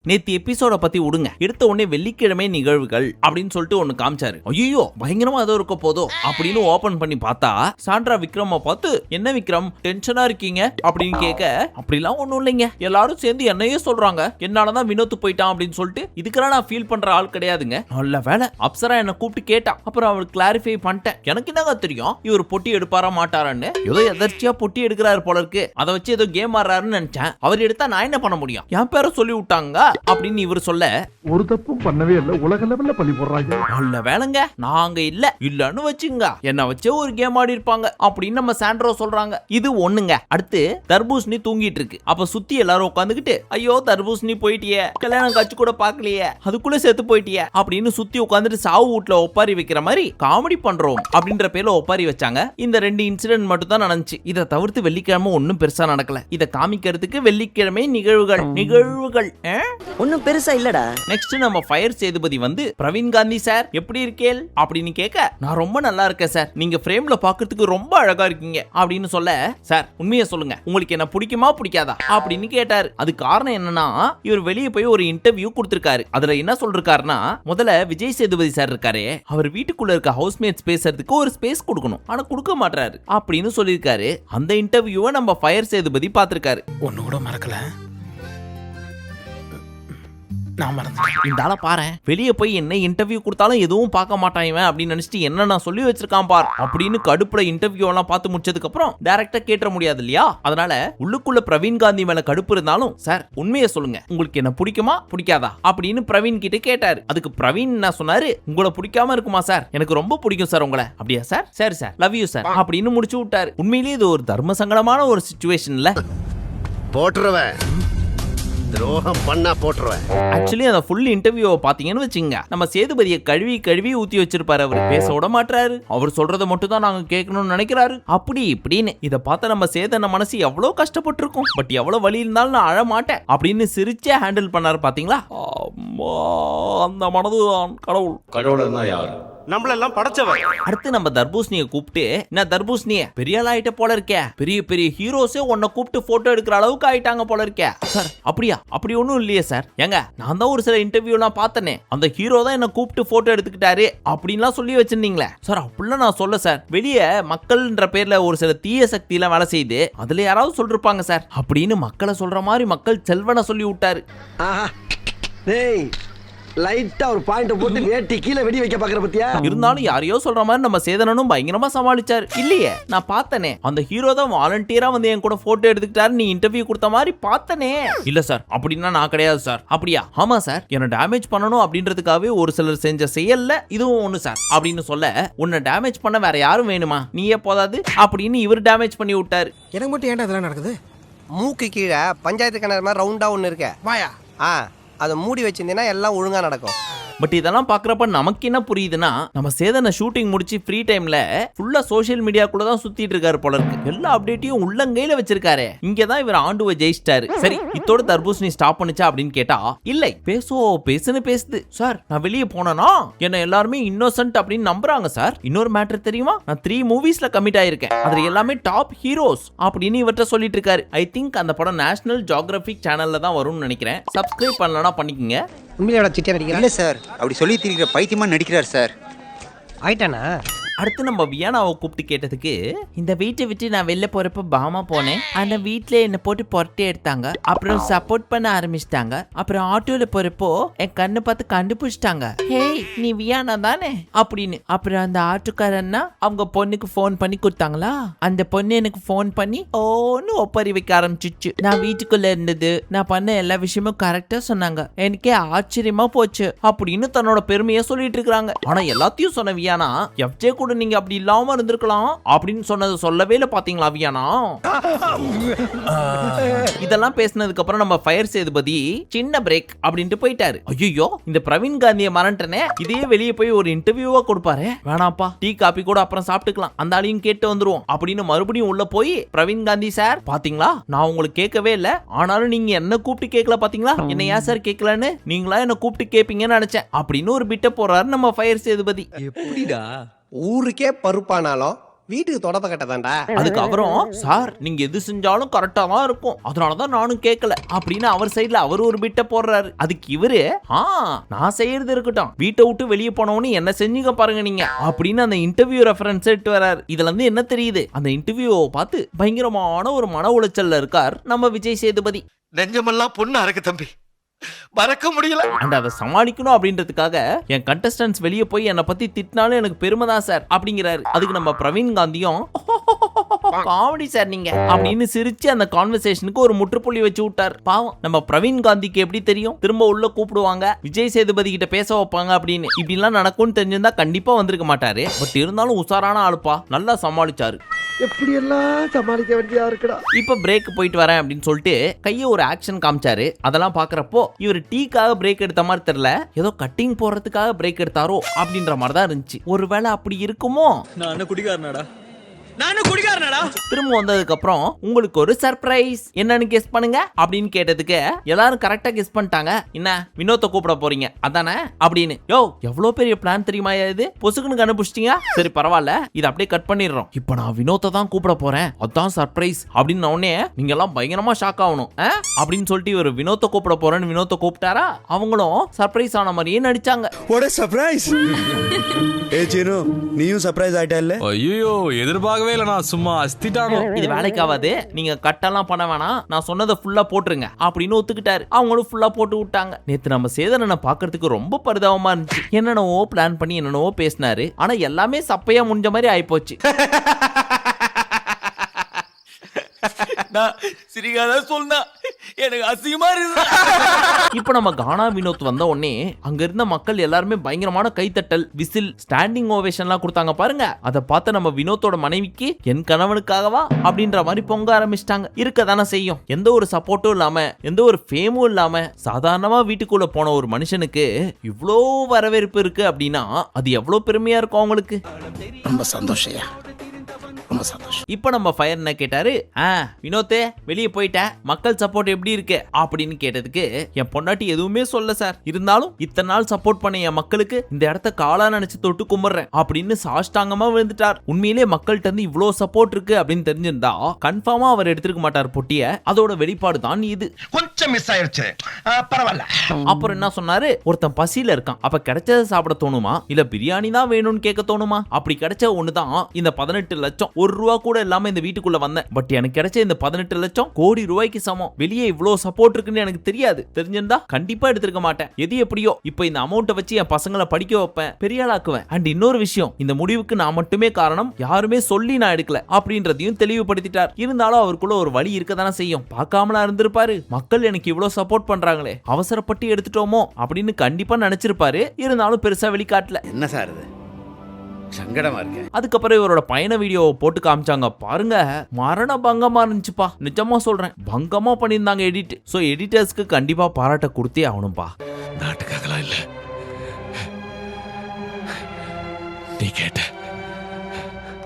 நேத்து எபிசோட பத்தி விடுங்க. எடுத்த உடனே வெள்ளிக்கிழமை நிகழ்வுகள் அப்படின்னு சொல்லிட்டு ஒன்னு காமிச்சாரு. ஐயோ பயங்கரமா ஏதோ இருக்க போதோ அப்படின்னு ஓபன் பண்ணி பார்த்தா சாண்ட்ரா விக்ரம பார்த்து, என்ன விக்ரம் டென்ஷனா இருக்கீங்க அப்படின்னு கேட்க, அப்படிலாம் ஒண்ணும் இல்லைங்க, எல்லாரும் சேர்ந்து என்னையே சொல்றாங்க என்னாலதான் வினோத் போயிட்டான் அப்படின்னு சொல்லிட்டு. இதுக்கெல்லாம் நான் ஃபீல் பண்ற ஆள் கிடையாதுங்க. நல்ல வேலை அப்சரா என்ன கூப்பிட்டு கேட்டா, அப்புறம் அவர் கிளாரிஃபை பண்ணிட்டேன். எனக்கு என்னங்க தெரியும் இவர் பொட்டி எடுப்பாரா மாட்டாரான்னு. ஏதோ எதர்ச்சியா பொட்டி எடுக்கிறாரு போல இருக்கு, அதை வச்சு ஏதோ கேம் ஆடுறாருன்னு நினைச்சேன். அவர் எடுத்தா நான் என்ன பண்ண முடியும், என் பேரை சொல்லி விட்டாங்க அப்படின்னு இவர் சொல்ல, ஒரு தப்பும் பண்ணவே இல்ல, உலக லெவல்ல பழி போடுறாங்க. நல்ல வேலைங்க நாங்க இல்லன்னு வச்சுங்க, என்ன வச்சே ஒரு கேம் ஆடி இருப்பாங்க அப்படின்னு நம்ம சாண்ட்ரோ சொல்றாங்க. இது ஒண்ணுங்க. அடுத்து தர்பூசணி தூங்கிட்டு இருக்கு. அப்ப சுத்தி எல்லாரும் உட்காந்துக்கிட்டு, ஐயோ தர்பூசணி போயிட்டியே, கல்யாணம் காட்சி கூட பாக்கலையே, அதுக்குள்ள செத்து போயிட்டியே அப்படின்னு சுத்தி உட்காந்துட்டு சாவு வீட்டுல ஒப்பாரி வைக்கிற மாதிரி காமெடி பண்றோம் அப்படின்ற பேர்ல ஒப்பாரி வச்சாங்க. இந்த 2 இன்சிடென்ட் மட்டும் தான் நடந்துச்சு. இதை தவிர்த்து வெள்ளிக்கிழமை ஒன்னும் பெருசா நடக்கல. இதை காமிக்கிறதுக்கு வெள்ளிக்கிழமை நிகழ்வுகள் ஒன்னும் பெருசா இல்லடா. நெக்ஸ்ட் நம்ம ஃபயர் சேதுபதி வந்து, பிரவீன் காந்தி சார் எப்படி இருக்கேள் அப்படின்னு கேட்க, நான் ரொம்ப நல்லா இருக்கேன் சார், நீங்க ஃப்ரேம்ல பாக்கிறதுக்கு ரொம்ப அழகா இருக்கீங்க அப்படின்னு சொல்ல, சார் உண்மையை சொல்லுங்க உங்களுக்கு என்ன பிடிக்குமா பிடிக்காதா அப்படின்னு கேட்டாரு. அது காரணம் என்னன்னா, இவர் வெளியே போய் ஒரு இன்டர்வியூ கொடுத்திருக்காரு. அதுல என்ன சொல்றாருன்னா, முதல்ல விஜய் சேதுபதி சார் இருக்காரு, அவர் வீட்டுக்குள்ள இருக்க ஹவுஸ்மேட்ஸ் பேசுறதுக்கு ஒரு ஸ்பேஸ் கொடுக்கணும், ஆனா கொடுக்க மாட்டாரு அப்படின்னு சொல்லியிருக்காரு. அந்த இன்டர்வியூவை நம்ம ஃபயர் சேதுபதி பார்த்திருக்காரு. ஒன்னு கூட மறக்கல. இந்த ஆளை பாரு, வெளியே போய் என்ன இன்டர்வியூ கொடுத்தாலும் எதுவும் பார்க்க மாட்டான் அப்படின்னு நினைச்சிட்டு என்ன நான் சொல்லி வச்சிருக்கான் பார் அப்படின்னு கடுப்புல இன்டர்வியூ எல்லாம் பார்த்து முடிச்சதுக்கு அப்புறம் டைரக்டா கேட்ட முடியாது இல்லையா. அதனால உள்ளுக்குள்ள பிரவீன் காந்தி மேல கடுப்பு இருந்தாலும், சார் உண்மையை சொல்லுங்க உங்களுக்கு என்ன பிடிக்குமா பிடிக்காதா அப்படின்னு பிரவீன் கிட்ட கேட்டாரு. அதுக்கு பிரவீன் என்ன சொன்னாரு, உங்களை பிடிக்காம இருக்குமா சார், எனக்கு ரொம்ப பிடிக்கும் சார் உங்களை. அப்படியா சார், சரி சார், லவ் யூ சார் அப்படின்னு முடிச்சு விட்டாரு. உண்மையிலேயே இது ஒரு தர்ம சங்கடமான ஒரு சிச்சுவேஷன்ல போட்டுருவேன், துரோகம் பண்ணா போட்டுருவேன். ஆக்சுவலி அந்த ஃபுல் இன்டர்வியூவை பாத்தீங்கன்னு வச்சுங்க, நம்ம சேதுபதியை கழுவி ஊத்தி வச்சிருப்பாரு. அவர் பேச விட மாட்டாரு, அவர் சொல்றதை மட்டும் தான் நாங்க கேட்கணும்னு நினைக்கிறாரு அப்படி இப்படின்னு. இதை பார்த்த நம்ம சேதன மனசு எவ்வளவு கஷ்டப்பட்டு இருக்கும். பட் எவ்வளவு வலி இருந்தாலும் நான் அழ மாட்டேன் அப்படின்னு சிரிச்சே ஹேண்டில் பண்ணாரு. பாத்தீங்களா, அந்த மனது கடவுள் யாரு நம்மளெல்லாம் படைச்சவன். அடுத்து நம்ம தர்பூசணியை கூப்பிட்டு, நான் தர்பூசணிய பெரிய ஆள் ஆயிட்ட போல இருக்கே, பெரிய ஹீரோஸே உன்னை கூப்பிட்டு போட்டோ எடுக்கிற அளவுக்கு ஆயிட்டாங்க போல இருக்கே. சார் அப்படியா, அப்படி ஒன்னும் இல்லையே சார், ஏங்க நான் தான் ஒரு சில இன்டர்வியூ எல்லாம் பார்த்தனே, அந்த ஹீரோ தான் என்ன கூப்பிட்டு போட்டோ எடுத்துக்கிட்டாரு அப்படின்லாம் சொல்லி வச்சிருந்தீங்களே சார். அப்படிலாம் நான் சொல்ல சார், வெளியே மக்கள்ன்ற பேர்ல ஒரு சில தீய சக்தி எல்லாம் வேலை செய்து அதுல யாராவது சொல்லிருப்பாங்க சார் அப்படின்னு மக்களை சொல்ற மாதிரி மக்கள் செல்வனை சொல்லி விட்டாரு. லைட்டா ஒரு பாயிண்ட் போட்டு வேட்டி கீழே வெடி வைக்க பாக்குற பத்தியா. இருந்தாலும் யாரையோ சொல்ற மாதிரி நம்ம சேதனனும் பயங்கரமா சமாளிச்சாரு. இல்லையே நான் பார்த்தனே, அந்த ஹீரோ தான் வாலண்டியரா வந்து என் கூட போட்டோ எடுத்துக்கிட்டாரு, நீ இன்டர்வியூ கொடுத்த மாதிரி பார்த்தனே. இல்ல சார் அப்படின்னா நான் கிடையாது சார். அப்படியா, ஆமா சார், என்ன டேமேஜ் பண்ணணும் அப்படின்றதுக்காகவே ஒரு சிலர் செஞ்ச செயல்ல இதுவும் ஒண்ணு சார் அப்படின்னு சொல்ல, உன்னை டேமேஜ் பண்ண வேற யாரும் வேணுமா, நீயே போதாது அப்படின்னு இவர் டேமேஜ் பண்ணி விட்டாரு. எனக்கு மட்டும் ஏன்டா இதெல்லாம் நடக்குது? மூக்கு கீழே பஞ்சாயத்து கிணறு மாதிரி ரவுண்டா ஒன்று இருக்க வாயா, அதை மூடி வச்சிருந்தீங்கன்னா எல்லாம் ஒழுங்கா நடக்கும். பட் இதெல்லாம் பாக்குறப்ப நமக்கு என்ன புரியுதுன்னா, நம்ம சேதனை ஷூட்டிங் முடிச்சு ஃப்ரீ டைம்ல ஃபுல்லா சோஷியல் மீடியாக்குள்ள தான் சுத்திட்டு இருக்காரு போல இருக்கு. எல்லா அப்டேட்டையும் உள்ளங்கையில வச்சிருக்காரு. இங்கதான் இவர் ஆண்டுவை ஜெயிச்சிட்டாரு. சரி இதோட தர்பூசணி ஸ்டாப் பண்ணுச்சா அப்படின்னு கேட்டா, இல்லை பேசுன்னு பேசுது சார். நான் வெளியே போனா என்ன எல்லாருமே இன்னோசென்ட் அப்படின்னு நம்புறாங்க சார். இன்னொரு மேட்டர் தெரியுமா, நான் 3 மூவிஸ்ல கமிட் ஆயிருக்கேன், அதுல எல்லாமே டாப் ஹீரோஸ் அப்படின்னு இவர்கிட்ட சொல்லிட்டு இருக்காரு. ஐ திங்க் அந்த படம் நேஷனல் ஜியோகிராபிக் சேனல்ல தான் வரும்னு நினைக்கிறேன். சப்ஸ்கிரைப் பண்ணலனா பண்ணிக்கங்க. உண்மையில சிட்டியா நடிக்கிறா? இல்ல சார், அப்படி சொல்லி திரிக்கிற பைத்தியமா நடிக்கிறார் சார். ஆயிட்டானா? அடுத்து நம்ம வியானாவை கூப்பிட்டு கேட்டதுக்கு, இந்த வீட்டை விட்டு நான் வெளில போறப்ப பாமா போனேன், அந்த வீட்டுல என்ன போட்டு பொரட்டே எடுத்தாங்க, அப்புறம் சப்போர்ட் பண்ண ஆரம்பிச்சிட்டாங்க, அப்புறம் ஆட்டோல போறப்போ என் கண்ணை பார்த்து கண்டுபிடிச்சிட்டாங்க, ஹே நீ வியானா தானே அப்படின்னு. அப்புறம் அந்த ஆட்டோக்காரன்னா அவங்க பொண்ணுக்கு போன் பண்ணி கொடுத்தாங்களா, அந்த பொண்ணு எனக்கு போன் பண்ணி ஓன்னு ஒப்பறி வைக்க ஆரம்பிச்சிச்சு. நான் வீட்டுக்குள்ள இருந்தது, நான் பண்ண எல்லா விஷயமும் கரெக்டா சொன்னாங்க, எனக்கே ஆச்சரியமா போச்சு அப்படின்னு தன்னோட பெருமையை சொல்லிட்டு இருக்காங்க. ஆனா எல்லாத்தையும் சொன்ன வியானா, எஃப்ஜே கூட நீங்க அப்படி இல்லாம இருந்திருக்கலாம் அப்படின்னு சொன்னது சொல்லவே இல்ல. பாத்தீங்களா வியானா. இதெல்லாம் பேசினதுக்கு அப்புறம் நம்ம ஃபயர் சேதுபதி சின்ன பிரேக் அப்படின்ட்டு போயிட்டாரு. ஐயோ இந்த பிரவீன் காந்தியை மறந்துட்டனே, இதே வெளியே போய் ஒரு இன்டர்வியூவா கொடுப்பாரு, வேணாப்பா டீ காபி கூட அப்புறம் சாப்பிட்டுக்கலாம், அந்த ஆளையும் கேட்டு வந்துருவோம் அப்படின்னு மறுபடியும் உள்ள போய், பிரவீன் காந்தி சார் பாத்தீங்களா நான் உங்களுக்கு கேட்கவே இல்ல, ஆனாலும் நீங்க என்ன கூப்பிட்டு கேட்கல பாத்தீங்களா, என்ன ஏன் சார் கேட்கலன்னு, நீங்களா என்ன கூப்பிட்டு கேட்பீங்கன்னு நினைச்சேன் அப்படின்னு ஒரு பிட்ட போறாரு நம்ம ஃபயர் சேதுபதி. எப்படிடா ஊருக்கே பருப்பானாலும் வீட்டுக்கு தொடப்ப கட்டதான்டா. அதுக்கு அவரும் சார் நீங்க எது செஞ்சாலும் கரெக்டா தான் இருக்கும், அதனாலதான் நானும் கேட்கல அப்படின்னு அவர் சைடுல அவர் ஒரு பிட்ட போடுறாரு. அதுக்கு இவரு நான் செய்யறது இருக்கட்டும், வீட்டை விட்டு வெளியே போனவனு என்ன செஞ்சீங்க பாருங்க நீங்க அப்படின்னு அந்த இன்டர்வியூ ரெஃபரன்ஸ் எடுத்து வராரு. இதுல இருந்து என்ன தெரியுது, அந்த இன்டர்வியூவை பார்த்து பயங்கரமான ஒரு மன உளைச்சல்ல இருக்கார் நம்ம விஜய் சேதுபதி. நெஞ்சமெல்லாம் பொண்ணு அறக்கு தம்பி, மறக்க முடியல. அண்ட் அதை சமாளிக்கணும் அப்படின்றதுக்காக என் கண்டஸ்டன்ஸ் வெளியே போய் என்னை பத்தி திட்டினாலும் எனக்கு பெருமை தான் சார் அப்படிங்கிறாரு. அதுக்கு நம்ம பிரவீன் காந்தியும் காமெடி சார் நீங்க அப்படின்னு சிரிச்சு அந்த கான்வர்சேஷனுக்கு ஒரு முற்றுப்புள்ளி வச்சு விட்டார். பாவம் நம்ம பிரவீன் காந்திக்கு எப்படி தெரியும் திரும்ப உள்ள கூப்பிடுவாங்க விஜய் சேதுபதி கிட்ட பேச வைப்பாங்க அப்படின்னு. இப்படி எல்லாம் நடக்கும்னு தெரிஞ்சிருந்தா கண்டிப்பா வந்திருக்க மாட்டாரு. பட் இருந்தாலும் உசாரான ஆளுப்பா, நல்லா சமாளிச்சாரு. எப்படி எல்லாம் சமாளிக்க வேண்டியதா இருக்குடா. இப்ப பிரேக் போயிட்டு வரேன் அப்படின்னு சொல்லிட்டு கைய ஒரு ஆக்ஷன் காமிச்சாரு. அதெல்லாம் பாக்குறப்போ இவர் டீக்காக பிரேக் எடுத்த மாதிரி தெரியல, ஏதோ கட்டிங் போறதுக்காக பிரேக் எடுத்தாரோ அப்படின்ற மாதிரி தான் இருந்துச்சு. ஒருவேளை அப்படி இருக்குமோ? நான் குடிகாரனாடா. திரும்ப வந்ததுக்கு அப்புறம் உங்களுக்கு ஒரு சர்ப்ரைஸ், என்னன்னு கெஸ் பண்ணுங்க அப்படின்னு கேட்டதுக்கு எல்லாரும் கரெக்டா கெஸ் பண்ணிட்டாங்க. என்ன வினோத்தை கூப்பிட போறீங்க அதானே அப்படின்னு. யோ எவ்வளவு பெரிய பிளான் தெரியுமா இது, பொசுக்குன்னு கண்டுபிடிச்சிட்டீங்க. சரி பரவாயில்ல, இதை அப்படியே கட் பண்ணிடுறோம். இப்போ நான் வினோத்தை தான் கூப்பிட போறேன், அதான் சர்ப்ரைஸ் அப்படின்னு உடனே நீங்க எல்லாம் பயங்கரமா ஷாக் ஆகணும் அப்படின்னு சொல்லிட்டு இவர் வினோத்தை கூப்பிட போறேன்னு வினோத்தை கூப்பிட்டாரா. அவங்களும் சர்ப்ரைஸ் ஆன மாதிரியே நடிச்சாங்க. What a surprise! ஏ சீனு, நீயும் சர்ப்ரைஸ் ஆயிட்ட இல்ல? ஐயோ எதிர்பார்க்கவே இல்ல, நான் சும்மா அஸ்திட்டானோ. இது வேலைக்காவது, நீங்க கட்டெல்லாம் பண்ண வேணாம், நான் சொன்னதை ஃபுல்லா போட்டுருங்க அப்படின்னு ஒத்துக்கிட்டாரு. அவங்களும் ஃபுல்லா போட்டு விட்டாங்க. நேத்து நம்ம சேதனனை பாக்குறதுக்கு ரொம்ப பரிதாபமா இருந்துச்சு. என்னென்னவோ பிளான் பண்ணி என்னென்னவோ பேசினாரு, ஆனா எல்லாமே சப்பையா முடிஞ்ச மாதிரி ஆயிப்போச்சு. இப்ப நம்ம கானா வினோத் வந்த உடனே அங்க இருந்த மக்கள் எல்லாருமே பயங்கரமான கைத்தட்டல், விசில், ஸ்டாண்டிங் ஓவேஷன் எல்லாம் கொடுத்தாங்க பாருங்க. அதை பார்த்து நம்ம வினோத்தோட மனைவிக்கு என் கணவனுக்காகவா அப்படின்ற மாதிரி பொங்க ஆரம்பிச்சிட்டாங்க. இருக்க தானே செய்யும். எந்த ஒரு சப்போர்ட்டும் இல்லாம, எந்த ஒரு ஃபேமும் இல்லாம சாதாரணமா வீட்டுக்குள்ள போன ஒரு மனுஷனுக்கு இவ்வளோ வரவேற்பு இருக்கு அப்படின்னா அது எவ்வளவு பெருமையா இருக்கும் அவங்களுக்கு. ரொம்ப சந்தோஷம், ரொம்ப சந்தோஷம். இப்ப நம்ம ஃபயர் என்ன கேட்டாரு, வினோத்தே வெளியே போயிட்ட, மக்கள் சப்போர்ட் எப்படி இருக்கு அப்படின்னு கேட்டதுக்கு என் பொண்டாட்டி எதுவுமே சொல்ல சார், இருந்தாலும் இத்தனை நாள் சப்போர்ட் பண்ண என் மக்களுக்கு இந்த இடத்த காலா நினைச்சு தொட்டு கும்பிடுறேன் அப்படின்னு சாஷ்டாங்கமா விழுந்துட்டார். உண்மையிலே மக்கள்கிட்ட இருந்து இவ்வளவு சப்போர்ட் இருக்கு அப்படின்னு தெரிஞ்சிருந்தா கன்ஃபார்மா அவர் எடுத்திருக்க மாட்டார் பொட்டிய. அதோட வெளிப்பாடு தான் இது. கொஞ்சம் மிஸ் ஆயிருச்சு, பரவாயில்ல. அப்புறம் என்ன சொன்னாரு, ஒருத்தன் பசியில இருக்கான், அப்ப கிடைச்சதை சாப்பிட தோணுமா இல்ல பிரியாணி தான் வேணும்னு கேட்க தோணுமா? அப்படி கிடைச்ச ஒண்ணுதான் இந்த 18 லட்சம். ₹1 கூட இல்லாம இந்த வீட்டுக்குள்ள வந்தேன், பட் எனக்கு கிடைச்ச இந்த 18 லட்சம் கோடி ரூபாய்க்கு சமம். வெளியே இவ்வளவு சப்போர்ட் இருக்குன்னு எனக்கு தெரியாது, தெரிஞ்சிருந்தா கண்டிப்பா எடுத்திருக்க மாட்டேன். எது எப்படியோ இப்ப இந்த அமௌண்ட்டை வச்சு என் பசங்களை படிக்க வைப்பேன், பெரிய ஆளாக்குவேன். அண்ட் இன்னொரு விஷயம், இந்த முடிவுக்கு நான் மட்டுமே காரணம், யாருமே சொல்லி நான் எடுக்கல அப்படின்றதையும் தெளிவுபடுத்திட்டார். இருந்தாலும் அவருக்குள்ள ஒரு வழி இருக்க தானே செய்யும். பார்க்காமலா இருந்திருப்பாரு, மக்கள் எனக்கு இவ்வளவு சப்போர்ட் பண்றாங்களே, அவசரப்பட்டு எடுத்துட்டோமோ அப்படின்னு கண்டிப்பா நினைச்சிருப்பாரு. இருந்தாலும் பெருசா வெளிக்காட்டல. என்ன சார் இது, சங்கடமா இருக்கு. அதுக்கப்புறம் இவரோட பயண வீடியோவை போட்டு காமிச்சாங்க பாருங்க, மரண பங்கமா இருந்துச்சுப்பா. நிஜமா சொல்றேன், பங்கமா பண்ணியிருந்தாங்க எடிட். சோ எடிட்டர்ஸ்க்கு கண்டிப்பா பாராட்ட கொடுத்தே ஆகணும்பா. நாட்டுக்காகலாம் இல்ல, நீ கேட்ட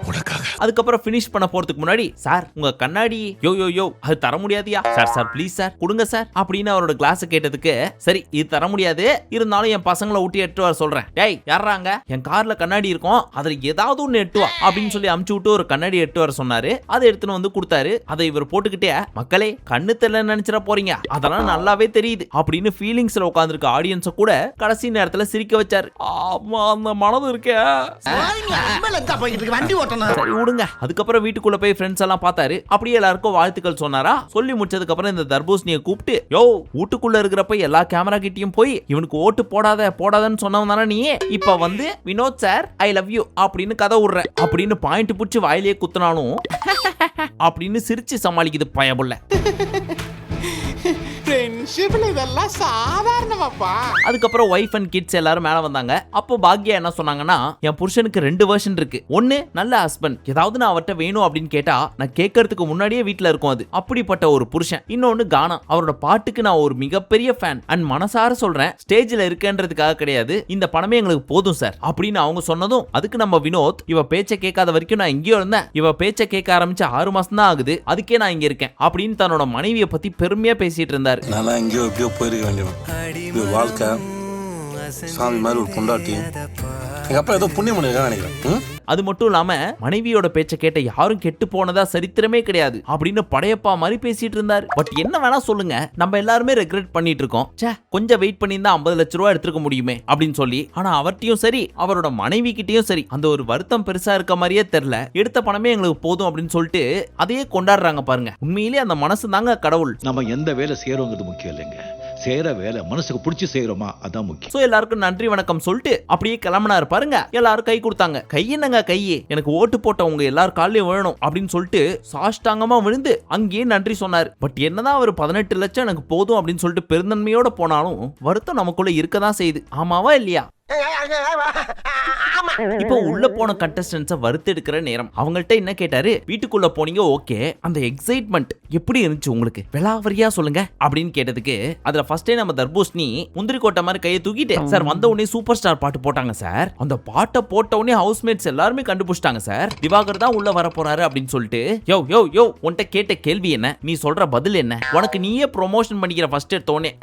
உனக்காக. அதுக்கப்புறம் ஃபினிஷ் பண்ண போறதுக்கு முன்னாடி, சார் உங்க கண்ணாடி யோ யோ யோ அது தர முடியாதியா சார், சார் ப்ளீஸ் சார் கொடுங்க சார் அப்படின்னு அவரோட கிளாஸ் கேட்டதுக்கு, சரி இது தர முடியாது, இருந்தாலும் என் பசங்களை ஊட்டி எட்டு வர சொல்றேன். டேய் யாராங்க, என் கார்ல கண்ணாடி இருக்கும், அதுல ஏதாவது ஒண்ணு எட்டு வா அப்படின்னு சொல்லி அமுச்சு விட்டு ஒரு கண்ணாடி எட்டு வர சொன்னாரு. அதை எடுத்துன்னு வந்து கொடுத்தாரு. அதை இவர் போட்டுக்கிட்டே, மக்களே கண்ணு தெரியல நினைச்சிட போறீங்க, அதெல்லாம் நல்லாவே தெரியுது அப்படின்னு ஃபீலிங்ஸ்ல உட்கார்ந்துருக்க ஆடியன்ஸை கூட கடைசி நேரத்துல சிரிக்க வச்சாரு. ஆமா அந்த மனது இருக்கே. வண்டி ஓட்டணும். சரி விடுங்க. அதுக்கப்புறம் வீட்டுக்குள்ள போய் ஃப்ரெண்ட்ஸ் எல்லாம் பார்த்தாரு. அப்படியே எல்லாருக்கும் வாழ்த்துக்கள் சொன்னாரா. சொல்லி முடிச்சதுக்கு அப்புறம் இந்த தர்பூசணியை கூப்பிட்டு, யோ வீட்டுக்குள்ள இருக்கிறப்ப எல்லா கேமரா கிட்டயும் போய் இவனுக்கு ஓட்டு போடாதன்னு சொன்னவன் தானே நீ, இப்ப வந்து Vinod sir I love you அப்படின்னு கதை விடுற அப்படின்னு பாயிண்ட் புடிச்சு வாயிலேயே குத்துனாலும் அப்படின்னு சிரிச்சு சமாளிக்குது பயபுள்ள. அதுக்கப்புறம் வைஃப் அண்ட் கிட்ஸ் எல்லாரும் மேல வந்தாங்க. அப்போ பாக்யா என்ன சொன்னாங்கன்னா, என் புருஷனுக்கு 2 வெர்ஷன் இருக்கு. ஒன்னு நல்ல ஹஸ்பண்ட், ஏதாவது நான் அவர்கிட்ட வேணும் அப்படின்னு கேட்டா நான் கேட்கறதுக்கு முன்னாடியே வீட்டுல இருக்கும், அது அப்படிப்பட்ட ஒரு புருஷன். இன்னொன்னு கானா, அவரோட பாட்டுக்கு நான் ஒரு மிகப்பெரிய ஃபேன். அண்ட் மனசார சொல்றேன், ஸ்டேஜ்ல இருக்கேன்றதுக்காக கிடையாது, இந்த பணமே எங்களுக்கு போதும் சார் அப்படின்னு அவங்க சொன்னதும், அதுக்கு நம்ம வினோத், இவ பேச்ச கேட்காத வரைக்கும் நான் இங்கேயோ இருந்தேன், இவ பேச்ச கேட்க ஆரம்பிச்சு 6 மாசம் தான் ஆகுது, அதுக்கே நான் இங்க இருக்கேன் அப்படின்னு தன்னோட மனைவியை பத்தி பெருமையா பேசிட்டு இருந்தாரு. நான் எங்கேயோ எப்படியோ போயிருக்க வேண்டியவன். வாழ்க்கை சாமி மாதிரி ஒரு பொண்டாட்டி, எங்க அப்பா ஏதோ புண்ணியம் பண்ணிருக்கான்னு நினைக்கிறேன். அது மட்டும் இல்லாம மனைவியோட பேச்ச கேட்ட யாரும் கெட்டு போனதா சரித்திரமே கிடையாது அப்படின்னு படையப்பா மாதிரி பேசிட்டு இருந்தாரு. பட் என்ன வேணா சொல்லுங்க, நம்ம எல்லாருமே ரெக்ரெட் பண்ணிட்டு இருக்கோம். கொஞ்சம் வெயிட் பண்ணியிருந்தா 50 லட்சம் ரூபாய் எடுத்துக்க முடியுமே அப்படின்னு சொல்லி. ஆனா அவர்கிட்டயும் சரி அவரோட மனைவி கிட்டயும் சரி அந்த ஒரு வருத்தம் பெருசா இருக்க மாதிரியே தெரியல. எடுத்த பணமே எங்களுக்கு போதும் அப்படின்னு சொல்லிட்டு அதையே கொண்டாடுறாங்க பாருங்க. உண்மையிலேயே அந்த மனசு தாங்க கடவுள். நம்ம எந்த வேலை செய்யறோங்கிறது முக்கியம் இல்லைங்க, செய்யற வேலை மனசுக்கு பிடிச்சி செய்யறோமா அதான் முக்கியம். சோ எல்லாருக்கும் நன்றி வணக்கம் சொல்லிட்டு அப்படியே கிளம்பினாரு பாருங்க. எல்லாரும் கை கொடுத்தாங்க. கை என்னங்க கையே, எனக்கு ஓட்டு போட்ட உங்க எல்லாரும் காலையும் வேணும் அப்படின்னு சொல்லிட்டு சாஷ்டாங்கமா விழுந்து அங்கேயே நன்றி சொன்னாரு. பட் என்னதான் அவர் 18 லட்சம் எனக்கு போதும் அப்படின்னு சொல்லிட்டு பெருந்தன்மையோட போனாலும் வருத்தம் நமக்குள்ள இருக்கதான் செய்யுது. ஆமாவா இல்லையா? இப்போ உள்ள போன கண்டஸ்டன்ஸை வறுத்தெடுக்கிற நேரம். அவங்கள்ட்ட என்ன கேட்டாரு, வீட்டுக்குள்ள போனீங்க ஓகே, அந்த எக்ஸைட்மெண்ட் எப்படி இருந்துச்சு உங்களுக்கு, விலாவரியா சொல்லுங்க அப்படின்னு கேட்டதுக்கு அதுல ஃபர்ஸ்டே நம்ம தர்பூசணி முந்திரி கோட்டை மாதிரி கையை தூக்கிட்டு சார் வந்த உடனே சூப்பர் ஸ்டார் பாட்டு போட்டாங்க சார். அந்த பாட்டை போட்ட உடனே ஹவுஸ்மேட்ஸ் எல்லாருமே கண்டுபிடிச்சிட்டாங்க சார், திவாகர் தான் உள்ள வர போறாரு அப்படின்னு சொல்லிட்டு. யோ யோ யோ உன்கிட்ட கேட்ட கேள்வி என்ன, நீ சொல்ற பதில் என்ன, உனக்கு நீயே ப்ரொமோஷன் பண்ணிக்கிற ஃபர்ஸ்ட் எடுத்த உடனே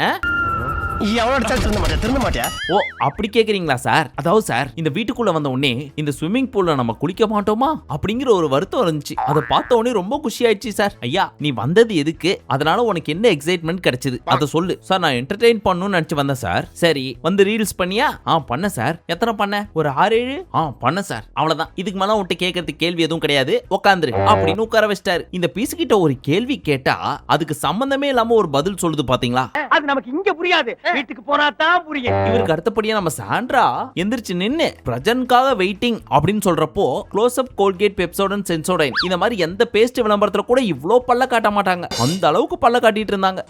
ஓ அப்படி கேக்குறீங்களா சார்? அதாவது சார் இந்த வீட்டுக்குள்ள வந்த உடனே இந்த ஸ்விம்மிங் பூல்ல நம்ம குளிக்க மாட்டோமா அப்படிங்கிற ஒரு வருத்தம் இருந்துச்சு. அதை பார்த்த உடனே ரொம்ப குஷி ஆயிடுச்சு சார். ஐயா நீ வந்தது எதுக்கு, அதனால உனக்கு என்ன எக்ஸைட்மெண்ட் கிடைச்சது அதை சொல்லு சார். நான் என்டர்டெயின் பண்ணணும்னு நினைச்சு வந்தேன் சார். சரி வந்து ரீல்ஸ் பண்ணியா? பண்ண சார். எத்தனை பண்ண? ஒரு 6-7 பண்ண சார். அவ்வளவுதான், இதுக்கு மேல உன்கிட்ட கேட்கறதுக்கு கேள்வி எதுவும் கிடையாது, உட்காந்துரு அப்படின்னு உட்கார வச்சிட்டாரு. இந்த பீஸ் கிட்ட ஒரு கேள்வி கேட்டா அதுக்கு சம்பந்தமே இல்லாம ஒரு பதில் சொல்லுது பாத்தீங்களா? அது நமக்கு இங்க புரியாது, வீட்டுக்கு போனா தான் புரியும். இவருக்கு அடுத்தபடியா நம்ம சாண்ட்ரா எந்திரிச்சு நின்னு பிரஜனுக்காக வெயிட்டிங் அப்படின்னு சொல்றப்போ close up Colgate Pepsodent Sensodyne இந்த மாதிரி எந்த பேஸ்ட் விளம்பரத்துல கூட இவ்ளோ பல்ல காட்ட மாட்டாங்க. அந்த அளவுக்கு பல்ல காட்டிட்டு இருந்தாங்க.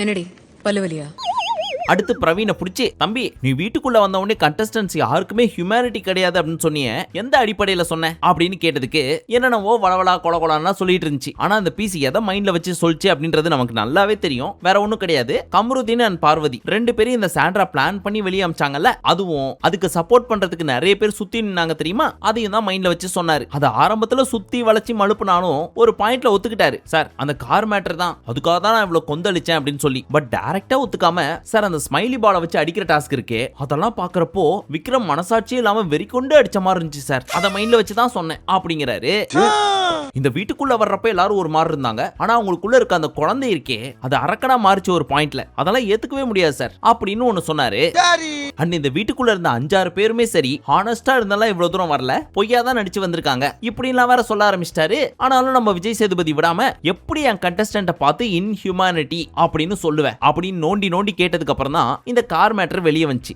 என்னடி பல்லுவலியா? அடுத்து பிரவீனை பிடிச்சி, தம்பி நீ வீட்டுக்குள்ள வந்த உடனே கண்டஸ்டன்ஸ் யாருக்குமே ஹியூமனிட்டி கிடையாது அப்படின்னு சொன்னியே, எந்த அடிப்படையில சொன்ன அப்படின்னு கேட்டதுக்கு என்னென்னவோ வளவளா கொலகொலான்னா சொல்லிட்டு இருந்துச்சு. ஆனா அந்த பீஸ் எதை மைண்ட்ல வச்சு சொல்லிச்சு அப்படின்றது நமக்கு நல்லாவே தெரியும். வேற ஒண்ணும் கிடையாது, கமருதீன் அண்ட் பார்வதி 2 பேரும் இந்த சாண்ட்ரா பிளான் பண்ணி வெளியே அமிச்சாங்கல்ல, அதுவும் அதுக்கு சப்போர்ட் பண்றதுக்கு நிறைய பேர் சுத்தி நின்னாங்க தெரியுமா, அதையும் தான் மைண்ட்ல வச்சு சொன்னாரு. அது ஆரம்பத்துல சுத்தி வளைச்சி மழுப்புனாலும் ஒரு பாயிண்ட்ல ஒத்துக்கிட்டாரு. சார் அந்த கார் மேட்டர் தான், அதுக்காக தான் நான் இவ்வளவு கொந்தளிச்சேன் அப்படின்னு சொல்லி. பட் டைரக்டா ஒத்துக்காம சார் அந்த ஸ்மைலி பாலை வச்சு அடிக்கிற டாஸ்க் இருக்கே அதெல்லாம் பாக்குறப்போ விக்ரம் மனசாட்சியே இல்லாம வெறி கொண்டு அடிச்ச மாதிரி இருந்துச்சு சார், அதை மைண்ட்ல வச்சு தான் சொன்னேன் அப்படிங்கிறாரு. இந்த வீட்டுக்குள்ள வர்றப்ப எல்லாரும் ஒரு மாதிரி இருந்தாங்க. ஆனா அவங்களுக்குள்ள இருக்க அந்த குழந்தை இருக்கே அது அரக்கனா மாறிச்சு ஒரு பாயிண்ட்ல, அதெல்லாம் ஏத்துக்கவே முடியாது சார் அப்படின்னு ஒன்னு சொன்னாரு. அண்ட் இந்த வீட்டுக்குள்ள இருந்த 5-6 பேருமே சரி ஹானஸ்டா இருந்தாலும் இவ்வளவு தூரம் வரல, பொய்யா தான் நடிச்சு வந்திருக்காங்க இப்படிலாம் வேற சொல்ல ஆரம்பிச்சிட்டாரு. ஆனாலும் நம்ம விஜய் சேதுபதி விடாம எப்படி என் கண்டஸ்டன்ட பார்த்து இன்ஹியூமனிட்டி அப்படின்னு சொல்லுவேன் அப்படின்னு நோண்டி நோண்டி கேட்டதுக்கு அப்புறம் தான் இந்த கார் மேட்டர் வெளியே வந்துச்சு.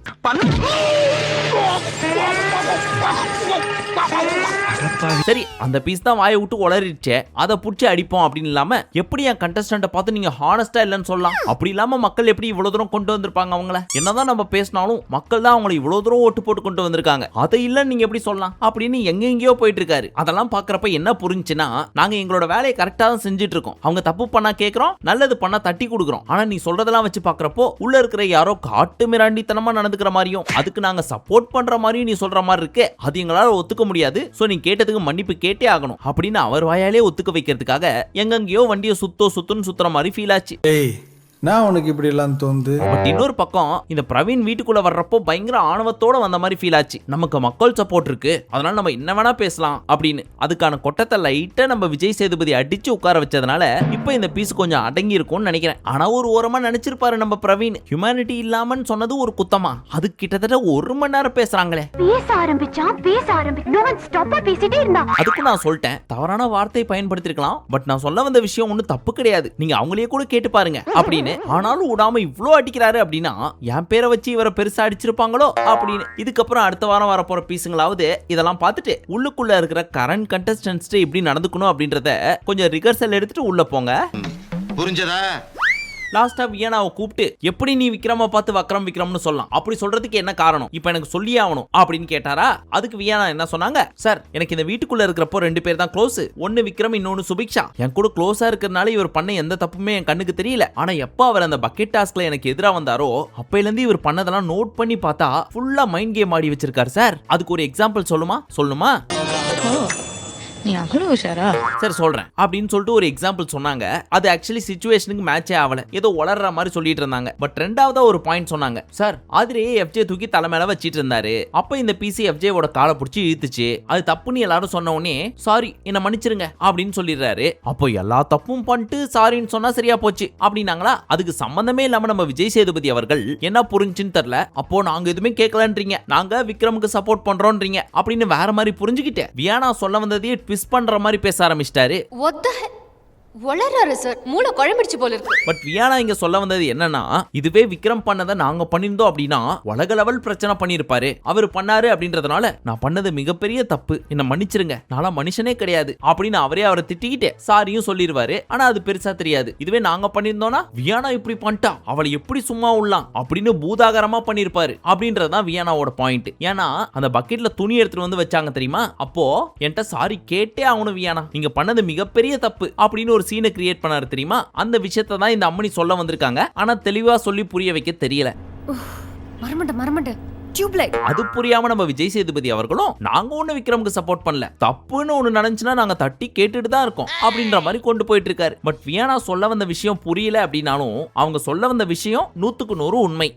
சரி அந்த பீஸ் தான் வாயை விட்டு உளறிடுச்சே, அதை புடிச்சு அடிப்போம் அப்படின்னு இல்லாம எப்படி என் கண்டஸ்டன்ட பார்த்து நீங்க ஹானஸ்டா இல்லன்னு சொல்லலாம். அப்படி இல்லாம மக்கள் எப்படி இவ்வளவு தூரம் கொண்டு வந்திருப்பாங்க அவங்கள, என்னதான் நம்ம பேசினாலும் மக்கள் தான் அவங்களை இவ்வளவு தூரம் ஓட்டு போட்டு கொண்டு வந்திருக்காங்க, அதை இல்லன்னு நீங்க எப்படி சொல்லலாம் அப்படின்னு எங்கெங்கயோ போயிட்டு இருக்காரு. அதெல்லாம் பாக்குறப்ப என்ன புரிஞ்சுன்னா, நாங்க எங்களோட வேலையை கரெக்டா தான் செஞ்சுட்டு இருக்கோம், அவங்க தப்பு பண்ணா கேட்கிறோம், நல்லது பண்ணா தட்டி கொடுக்குறோம். ஆனா நீ சொல்றதெல்லாம் வச்சு பாக்குறப்போ உள்ள இருக்கிற யாரோ காட்டு மிராண்டித்தனமா நடந்துக்கிற மாதிரியும் அதுக்கு நாங்க சப்போர்ட் பண்ற மாதிரியும் நீ சொல்ற மாதிரி இருக்கு, அது எங்களால ஒத்துக்க முடியாது. சோ நீ கேட்டதுக்கு மன்னிப்பு கேட்டே ஆகணும் அப்படின்னு அவர் வாயாலே ஒத்துக்க வைக்கிறதுக்காக எங்கெங்கயோ வண்டியை சுத்துன்னு சுத்துற மாதிரி ஃபீல் ஆச்சு. நான் உனக்கு இப்படி எல்லாம் தோணுது. பட் இன்னொரு பக்கம் இந்த பிரவீன் வீட்டுக்குள்ள வர்றப்போ பயங்கர ஆணவத்தோட வந்த மாதிரி ஃபீல் ஆச்சு. நமக்கு மக்கள் சப்போர்ட் இருக்கு, அதனால நம்ம என்ன வேணா பேசலாம் அப்படின்னு. அதுக்கான கொட்டத்தை லைட்டா நம்ம விஜய் சேதுபதி அடிச்சு உட்கார வச்சதுனால இப்ப இந்த பீஸ் கொஞ்சம் அடங்கி இருக்கும்னு நினைக்கிறேன். ஆனா ஒரு ஓரமா நினைச்சிருப்பாரு நம்ம பிரவீன், ஹியூமனிட்டி இல்லாமன்னு சொன்னது ஒரு குத்தமா, அது கிட்டத்தட்ட 1 மணி நேரம் பேசுறாங்களே. அதுக்கு நான் சொல்லிட்டேன், தவறான வார்த்தையை பயன்படுத்திருக்கலாம், பட் நான் சொல்ல வந்த விஷயம் ஒன்னும் தப்பு கிடையாது, நீங்க அவங்களே கூட கேட்டு பாருங்க அப்படின்னு. ஆனாலும் விடாம இவ்ளோ அடிக்கிறாரு அப்படின்னா என் பேரை வச்சு இவரை பெருசா அடிச்சிருப்பாங்களோ அப்படின்னு. இதுக்கப்புறம் அடுத்த வாரம் வரப்போற பீஸுங்களாவது இதெல்லாம் பார்த்துட்டு உள்ளுக்குள்ள இருக்கிற கரண்ட் கண்டஸ்டன்ஸ் எப்படி நடந்துக்கணும் அப்படின்றத கொஞ்சம் ரிகர்சல் எடுத்துட்டு உள்ள போங்க. புரிஞ்சதா? லாஸ்டா வியானாவை கூப்பிட்டு எப்படி நீ விக்ரம பார்த்து வக்ரம் விக்ரம்னு சொல்லலாம், அப்படி சொல்றதுக்கு என்ன காரணம், இப்ப எனக்கு சொல்லியே ஆகணும் அப்படின்னு கேட்டாரா. அதுக்கு வியானா என்ன சொன்னாங்க, சார் எனக்கு இந்த வீட்டுக்குள்ள இருக்கிறப்போ 2 பேர் தான் க்ளோஸ், ஒன்னு விக்ரம் இன்னொன்னு சுபிக்ஷா. என் கூட க்ளோஸா இருக்கிறதுனால இவர் பண்ண எந்த தப்புமே என் கண்ணுக்கு தெரியல. ஆனா எப்ப அவர் அந்த பக்கெட் டாஸ்க்ல எனக்கு எதிரா வந்தாரோ அப்பையில இருந்து இவர் பண்ணதெல்லாம் நோட் பண்ணி பார்த்தா ஃபுல்லா மைண்ட் கேம் ஆடி வச்சிருக்காரு சார். அதுக்கு ஒரு எக்ஸாம்பிள் சொல்லுமா? நீ அவ்வளவு உஷாரா? சரி சொல்றேன் அப்படின்னு சொல்லிட்டு ஒரு எக்ஸாம்பிள் சொன்னாங்க. அது ஆக்சுவலி சிச்சுவேஷனுக்கு மேட்சே ஆகல, ஏதோ வளர்ற மாதிரி சொல்லிட்டு இருந்தாங்க. பட் ரெண்டாவதா ஒரு பாயிண்ட் சொன்னாங்க. சார் ஆதிரே எஃப்ஜே தூக்கி தலை மேல வச்சிட்டு இருந்தாரு, அப்ப இந்த பிசி எஃப்ஜேவோட காலை பிடிச்சி இழுத்துச்சு, அது தப்புன்னு எல்லாரும் சொன்ன உடனே சாரி என்ன மன்னிச்சிருங்க அப்படின்னு சொல்லிடுறாரு. அப்போ எல்லா தப்பும் பண்ணிட்டு சாரின்னு சொன்னா சரியா போச்சு அப்படின்னாங்களா? அதுக்கு சம்பந்தமே இல்லாம நம்ம விஜய் சேதுபதி அவர்கள் என்ன புரிஞ்சுன்னு தெரியல. அப்போ நாங்க எதுவுமே கேட்கலன்றீங்க, நாங்க விக்ரமுக்கு சப்போர்ட் பண்றோம்ன்றீங்க அப்படின்னு வேற மாதிரி புரிஞ்சுக்கிட்டு வியானா சொல்ல வந்ததையே ட்விஸ்ட் பண்ற மாதிரி பேச ஆரம்பிச்சிட்டாரு. வளராரு சார், மூளை குழம்பிடுச்சு போல இருக்கு. பட் வியானா இங்க சொல்ல வந்தது என்னன்னா, இதுவே விக்ரம் பண்ணதை நாங்க பண்ணிருந்தோம் அப்படின்னா உலக லெவல் பிரச்சனை பண்ணிருப்பாரு. அவர் பண்ணாரு அப்படின்றதுனால நான் பண்ணது மிகப்பெரிய தப்பு, என்ன மன்னிச்சிருங்க, நான் மனுஷனே கிடையாது அப்படின்னு அவரே அவரை திட்டிக்கிட்டு சாரியும் சொல்லிடுவாரு. ஆனா அது பெருசா தெரியாது. இதுவே நாங்க பண்ணிருந்தோம்னா வியானா இப்படி பண்ணிட்டா அவளை எப்படி சும்மா உள்ளலாம் அப்படின்னு பூதாகரமா பண்ணிருப்பாரு அப்படின்றதுதான் வியானாவோட பாயிண்ட். ஏன்னா அந்த பக்கெட்ல துணி எடுத்துட்டு வந்து வச்சாங்க தெரியுமா, அப்போ என்கிட்ட சாரி கேட்டே ஆகணும் வியானா, நீங்க பண்ணது மிகப்பெரிய தப்பு அப்படின்னு ஒரு சீனை கிரியேட் பண்ணாரு தெரியுமா. அந்த விஷயத்தை தான் இந்த அம்மனி சொல்ல வந்திருக்காங்க. ஆனா தெளிவா சொல்லி புரிய வைக்க தெரியல. மறமண்ட அது புரியாம நம்ம விஜய் சேதுபதி அவர்களும் நாங்க ஒண்ணு விக்ரமுக்கு சப்போர்ட் பண்ணல, தப்புன்னு ஒண்ணு நடந்துச்சுன்னா நாங்க தட்டி கேட்டுட்டு தான் இருக்கோம் அப்படின்ற மாதிரி கொண்டு போயிட்டு இருக்காரு. பட் வியானா சொல்ல வந்த விஷயம் புரியல அப்படின்னாலும் அவங்க சொல்ல வந்த விஷயம் 100க்கு 100 உண்மை.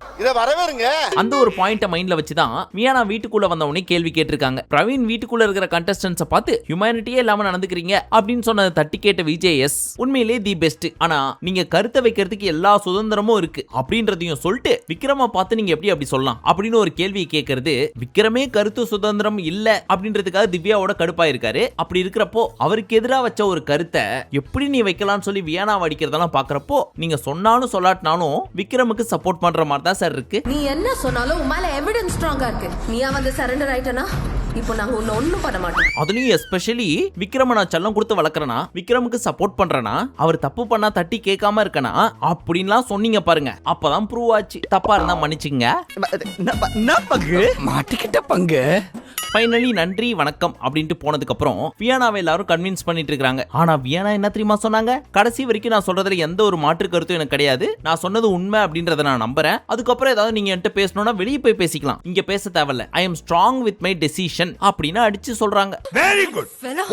அந்த ஒரு பாயிண்ட மைண்ட்ல வச்சுதான் வியானா வீட்டுக்குள்ள வந்த உடனே கேள்வி கேட்டிருக்காங்க. பிரவீன் வீட்டுக்குள்ள இருக்கிற கண்டஸ்டன்ட்ஸை பார்த்து ஹியூமனிட்டியே இல்லாம நடந்துக்கிறீங்க அப்படின்னு சொன்னதை தட்டி கேட்ட விஜேஎஸ் உண்மையிலே தி பெஸ்ட், ஆனா நீங்க கருத்தை வைக்கிறதுக்கு எல்லா சுதந்திரமும் இருக்கு அப்படின்றதையும் சொல்லிட்டு விக்ரம பார்த்து நீங்க எப்படி அப்படி சொல்லலாம் அப்படின்னு ஒரு கேள்வி கேட்கறது. விக்ரமே கருத்து சுதந்திரம் இல்ல அப்படின்றதுக்காக திவ்யாவோட கடுப்பா இருக்காரு. அப்படி இருக்கிறப்போ அவருக்கு எதிராக வச்ச ஒரு கருத்தை எப்படி நீ வைக்கலாம்னு சொல்லி வியானாவை அடிக்கிறதெல்லாம் பாக்குறப்போ நீங்க சொன்னாலும் சொல்லாட்டினாலும் விக்ரமுக்கு சப்போர்ட் பண்ற மாதிரி தான் சார் இருக்கு. நீ என்ன சொன்னாலும் உன் மேல எவிடன்ஸ் ஸ்ட்ராங்கா இருக்கு, நீ வந்து சரண்டர் ஆயிட்டனா இப்போ நாங்க ஒண்ணும் பண்ண மாட்டோம். அதுலயும் எஸ்பெஷலி விக்ரம நான் செல்லம் கொடுத்து வளர்க்கறனா, விக்ரமுக்கு சப்போர்ட் பண்றனா, அவர் தப்பு பண்ணா தட்டி கேட்காம இருக்கனா அப்படின்லாம் சொன்னீங்க பாருங்க, அப்பதான் ப்ரூவ் ஆச்சு. தப்பா இருந்தா மன்னிச்சுங்க. மாட்டிக்கிட்ட பங்கு. ஃபைனலி நன்றி வணக்கம் அப்படின்ட்டு போனதுக்கு அப்புறம் வியானாவை எல்லாரும் கன்வின்ஸ் பண்ணிட்டு இருக்காங்க. ஆனா வியானா என்ன தெரியுமா சொன்னாங்க, கடைசி வரைக்கும் நான் சொல்றதுல எந்த ஒரு மாற்று கருத்தும் எனக்கு கிடையாது, நான் சொன்னது உண்மை அப்படின்றத நான் நம்புறேன். அதுக்கப்புறம் ஏதாவது நீங்க என்கிட்ட பேசணும்னா வெளியே போய் பேசிக்கலாம், இங்க பேச தேவையில்ல, I am strong with my decision அப்படின்னு அடிச்சு சொல்றாங்க. Very good.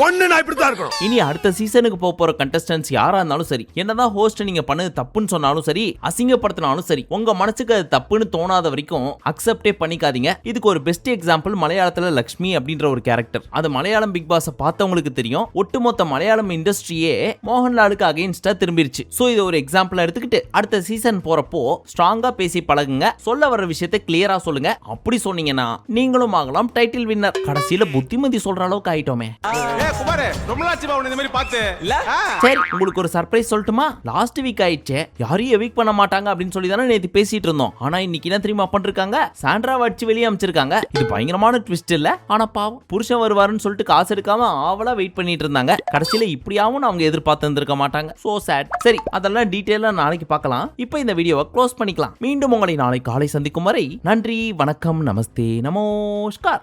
ஒண்ணு நான் இப்படி தான் இருக்கணும். இனி அடுத்த சீசனுக்கு போற கண்டஸ்டன்ட்ஸ் யாரா இருந்தாலும் சரி, என்னதான் ஹோஸ்ட் நீங்க பண்ணது தப்புன்னு சொன்னாலும் சரி, அசிங்கப்படுத்தினாலும் சரி, உங்க மனசுக்கு அது தப்புன்னு தோணாத வரைக்கும் அக்செப்டே பண்ணிக்காதீங்க. இதுக்கு ஒரு பெஸ்ட் எக்ஸாம்பிள் மலையாளத்துல லக்ஷ்மி அப்படின்ற ஒரு கேரக்டர். அது மலையாளம் பிக் பாஸ் பார்த்தவங்களுக்கு தெரியும். ஒட்டுமொத்த மலையாளம் இண்டஸ்ட்ரியே மோகன்லாலுக்கு அகைன்ஸ்டா திரும்பிருச்சு. சோ இது ஒரு எக்ஸாம்பிள் எடுத்துக்கிட்டு அடுத்த சீசன் போறப்போ ஸ்ட்ராங்கா பேசி பழகுங்க, சொல்ல வர விஷயத்தை கிளியரா சொல்லுங்க. அப்படி சொன்னீங்கன்னா நீங்களும் ஆகலாம் டைட்டில் வின்னர். கடைசியில புத்திமதி சொல்ற அளவுக்கு ஆயிட்டோமே. சரி உங்களுக்கு ஒரு சர்ப்ரைஸ் சொல்லட்டுமா? லாஸ்ட் வீக் ஆயிடுச்சு, யாரையும் எவிக் பண்ண மாட்டாங்க அப்படின்னு சொல்லி தானே நேத்து பேசிட்டு இருந்தோம். ஆனா இன்னைக்கு என்ன தெரியுமா பண்ணிருக்காங்க, சாண்ட்ரா வச்சு வெளியே அமைச்சிருக்காங்க. இது பயங்கரமான ட்விஸ்ட் இல்ல? ஆனா பாவம் புருஷன் வருவாருன்னு சொல்லிட்டு காசு எடுக்காம ஆவலா வெயிட் பண்ணிட்டு இருந்தாங்க. கடைசியில இப்படியாவும் அவங்க எதிர்பார்த்து இருந்திருக்க மாட்டாங்க. So sad. சரி அதெல்லாம் டீடைலா நாளைக்கு பார்க்கலாம். இப்போ இந்த வீடியோவை க்ளோஸ் பண்ணிக்கலாம். மீண்டும் உங்களை நாளை காலை சந்திக்கும் வரை நன்றி, வணக்கம், நமஸ்தே, நமஸ்கார்.